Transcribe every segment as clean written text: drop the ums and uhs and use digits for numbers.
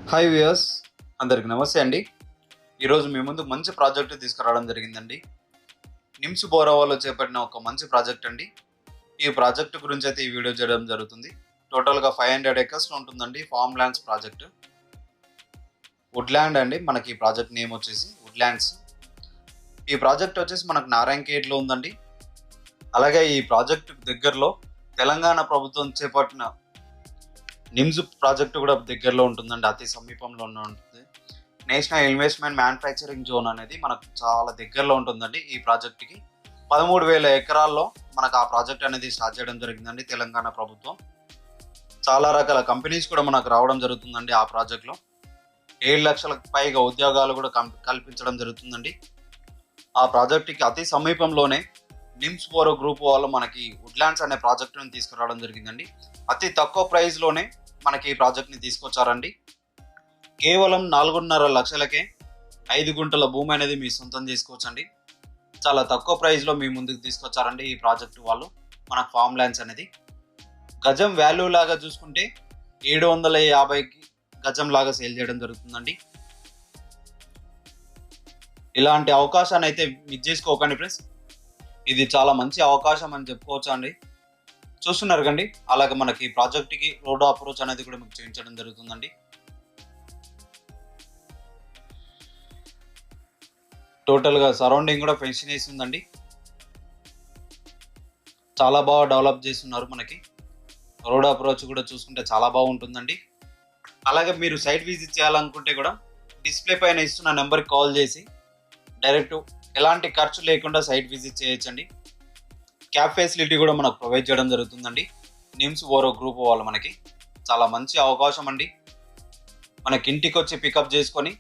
Hi viewers, అందరికి నమస్తే అండి. ఈరోజు మీ ముందు మంచి ప్రాజెక్టు తీసుకురావడం జరిగిందండి. నిమ్స్బోరో వాళ్ళు చేపట్టిన ఒక మంచి ప్రాజెక్ట్ అండి. ఈ ప్రాజెక్టు గురించి అయితే ఈ వీడియో చేయడం జరుగుతుంది. టోటల్గా 500 acres ఉంటుందండి. ఫార్మ్ ల్యాండ్స్ ప్రాజెక్టు, వుడ్ల్యాండ్ అండి. మనకి ఈ ప్రాజెక్ట్ నేమ్ వచ్చేసి వుడ్ల్యాండ్స్. ఈ ప్రాజెక్ట్ వచ్చేసి మనకు నారాయణఖేడ్లో ఉందండి. అలాగే ఈ ప్రాజెక్టు దగ్గరలో తెలంగాణ ప్రభుత్వం చేపట్టిన నిమ్స్ ప్రాజెక్టు కూడా దగ్గరలో ఉంటుందండి. అతి సమీపంలో ఉంటుంది. నేషనల్ ఇన్వెస్ట్మెంట్ మ్యానుఫ్యాక్చరింగ్ జోన్ అనేది మనకు చాలా దగ్గరలో ఉంటుందండి. ఈ ప్రాజెక్టుకి 13,000 ఎకరాల్లో మనకు ఆ ప్రాజెక్ట్ అనేది స్టార్ట్ చేయడం జరిగిందండి. తెలంగాణ ప్రభుత్వం చాలా రకాల కంపెనీస్ కూడా మనకు రావడం జరుగుతుందండి. ఆ ప్రాజెక్ట్లో 7 లక్షలకు పైగా ఉద్యోగాలు కూడా కల్పించడం జరుగుతుందండి. ఆ ప్రాజెక్టుకి అతి సమీపంలోనే నిమ్స్బోరో గ్రూప్ వాళ్ళు మనకి వుడ్ల్యాండ్స్ అనే ప్రాజెక్టుని తీసుకురావడం జరిగిందండి. అతి తక్కువ ప్రైస్లోనే మనకి ఈ ప్రాజెక్ట్ని తీసుకొచ్చారండి. కేవలం 4.5 లక్షలకే 5 గుంటల భూమి అనేది మీ సొంతం చేసుకోవచ్చండి. చాలా తక్కువ ప్రైస్లో మీ ముందుకు తీసుకొచ్చారండి ఈ ప్రాజెక్టు వాళ్ళు. మన ఫార్మ్ ల్యాండ్స్ అనేది గజం వాల్యూ లాగా చూసుకుంటే 750కి గజం లాగా సేల్ చేయడం జరుగుతుందండి. ఇలాంటి అవకాశాన్ని అయితే మిస్ చేసుకోకండి ఫ్రెండ్స్. ఇది చాలా మంచి అవకాశం అని చెప్పుకోవచ్చు అండి. చూస్తున్నారు కండి. అలాగే మనకి ప్రాజెక్ట్కి రోడ్ అప్రోచ్ అనేది కూడా మీకు చేయించడం జరుగుతుందండి. టోటల్గా సరౌండింగ్ కూడా ఫెన్సింగ్ వేసి ఉందండి. చాలా బాగా డెవలప్ చేస్తున్నారు. మనకి రోడ్ అప్రోచ్ కూడా చూసుకుంటే చాలా బాగుంటుందండి. అలాగే మీరు సైట్ విజిట్ చేయాలనుకుంటే కూడా డిస్ప్లే పైన ఇస్తున్న నెంబర్కి కాల్ చేసి డైరెక్ట్ ఎలాంటి ఖర్చు లేకుండా సైట్ విజిట్ చేయొచ్చండి. క్యాబ్ ఫెసిలిటీ కూడా మనకు ప్రొవైడ్ చేయడం జరుగుతుందండి. నిమ్స్బోరో గ్రూప్ వాళ్ళు మనకి చాలా మంచి అవకాశం అండి. మనకి ఇంటికి వచ్చి పికప్ చేసుకొని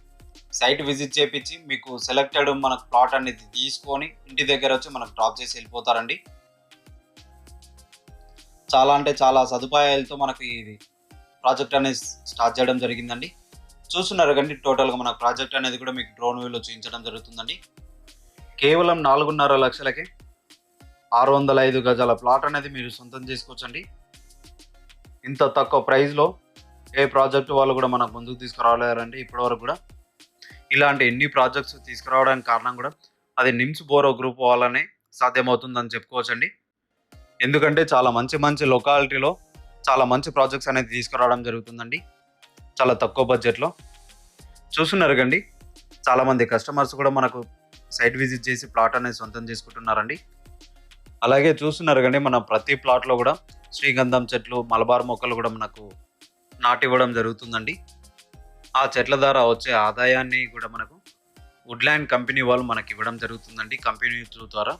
సైట్ విజిట్ చేయించి మీకు సెలెక్టెడ్ మనకు ప్లాట్ అనేది తీసుకొని ఇంటి దగ్గర వచ్చి మనకు డ్రాప్ చేసి వెళ్ళిపోతారండి. చాలా అంటే చాలా సదుపాయాలతో మనకి ఇది ప్రాజెక్ట్ అనేది స్టార్ట్ చేయడం జరిగిందండి. చూస్తున్నారు కండి. టోటల్గా మన ప్రాజెక్ట్ అనేది కూడా మీకు డ్రోన్ వ్యూలో చూపించడం జరుగుతుందండి. కేవలం 4.5 లక్షలకి 605 గజాల ప్లాట్ అనేది మీరు సొంతం చేసుకోవచ్చండి. ఇంత తక్కువ ప్రైస్లో ఏ ప్రాజెక్టు వాళ్ళు కూడా మనకు ముందుకు తీసుకురాలేరండి ఇప్పటివరకు కూడా. ఇలాంటి ఎన్ని ప్రాజెక్ట్స్ తీసుకురావడానికి కారణం కూడా అది నిమ్స్బోరో గ్రూప్ వాళ్ళనే సాధ్యమవుతుందని చెప్పుకోవచ్చండి. ఎందుకంటే చాలా మంచి మంచి లొకాలిటీలో చాలా మంచి ప్రాజెక్ట్స్ అనేది తీసుకురావడం జరుగుతుందండి చాలా తక్కువ బడ్జెట్లో. చూస్తున్నారు కండి. చాలామంది కస్టమర్స్ కూడా మనకు సైట్ విజిట్ చేసి ప్లాట్ అనేది సొంతం చేసుకుంటున్నారండి. అలాగే చూస్తున్నారు కండి. మన ప్రతి ప్లాట్లో కూడా శ్రీగంధం చెట్లు, మలబార్ మొక్కలు కూడా మనకు నాటివ్వడం జరుగుతుందండి. ఆ చెట్ల ద్వారా వచ్చే ఆదాయాన్ని కూడా మనకు వుడ్ల్యాండ్ కంపెనీ వాళ్ళు మనకి ఇవ్వడం జరుగుతుందండి. కంపెనీ ద్వారా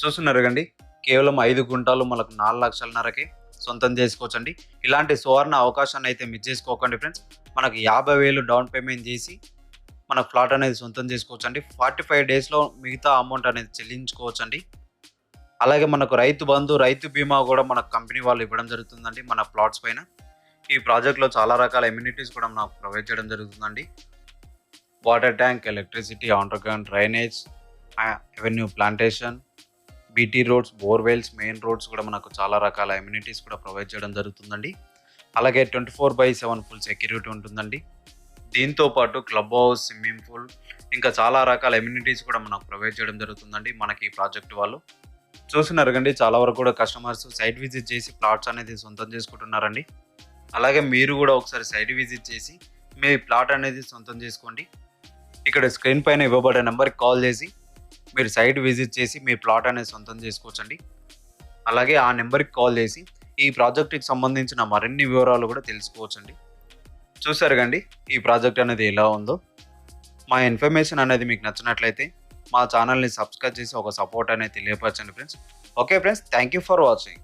చూస్తున్నారు కండి. కేవలం 5 గుంటలు మనకు 4,500,000కి సొంతం చేసుకోవచ్చండి. ఇలాంటి సువర్ణ అవకాశాన్ని అయితే మిస్ చేసుకోకండి ఫ్రెండ్స్. మనకు 50,000 డౌన్ పేమెంట్ చేసి మన ఫ్లాట్ అనేది సొంతం చేసుకోవచ్చండి. 45 డేస్లో మిగతా అమౌంట్ అనేది చెల్లించుకోవచ్చండి. అలాగే మనకు రైతు బంధు, రైతు బీమా కూడా మన కంపెనీ వాళ్ళు ఇవ్వడం జరుగుతుందండి మన ప్లాట్స్ పైన. ఈ ప్రాజెక్ట్లో చాలా రకాల ఎమ్యూనిటీస్ కూడా మనకు ప్రొవైడ్ చేయడం జరుగుతుందండి. Water tank, electricity, underground drainage, avenue plantation, BT roads, borewells, main roads కూడా మనకు చాలా రకాల ఎమ్యూనిటీస్ కూడా ప్రొవైడ్ చేయడం జరుగుతుందండి. అలాగే 24/7 ఫుల్ సెక్యూరిటీ ఉంటుందండి. దీంతో పాటు క్లబ్ హౌస్, స్విమ్మింగ్ పూల్, ఇంకా చాలా రకాల ఎమ్యూనిటీస్ కూడా మనకు ప్రొవైడ్ చేయడం జరుగుతుందండి మనకి ఈ ప్రాజెక్ట్ వాళ్ళు. చూస్తున్నారు కండి. చాలా వరకు కూడా కస్టమర్స్ సైట్ విజిట్ చేసి ప్లాట్స్ అనేది సొంతం చేసుకుంటున్నారండి. అలాగే మీరు కూడా ఒకసారి సైట్ విజిట్ చేసి మీ ప్లాట్ అనేది సొంతం చేసుకోండి. ఇక్కడ స్క్రీన్ పైన ఇవ్వబడే నెంబర్కి కాల్ చేసి మీరు సైట్ విజిట్ చేసి మీ ప్లాట్ అనేది సొంతం చేసుకోవచ్చండి. అలాగే ఆ నెంబర్కి కాల్ చేసి ఈ ప్రాజెక్ట్కి సంబంధించిన మరిన్ని వివరాలు కూడా తెలుసుకోవచ్చండి. చూసారు కండి ఈ ప్రాజెక్ట్ అనేది ఎలా ఉందో. మా ఇన్ఫర్మేషన్ అనేది మీకు నచ్చినట్లయితే మా ఛానల్ని సబ్స్క్రైబ్ చేసి ఒక సపోర్ట్ అనేది తెలియపరచండి friends. Okay friends, thank you for watching.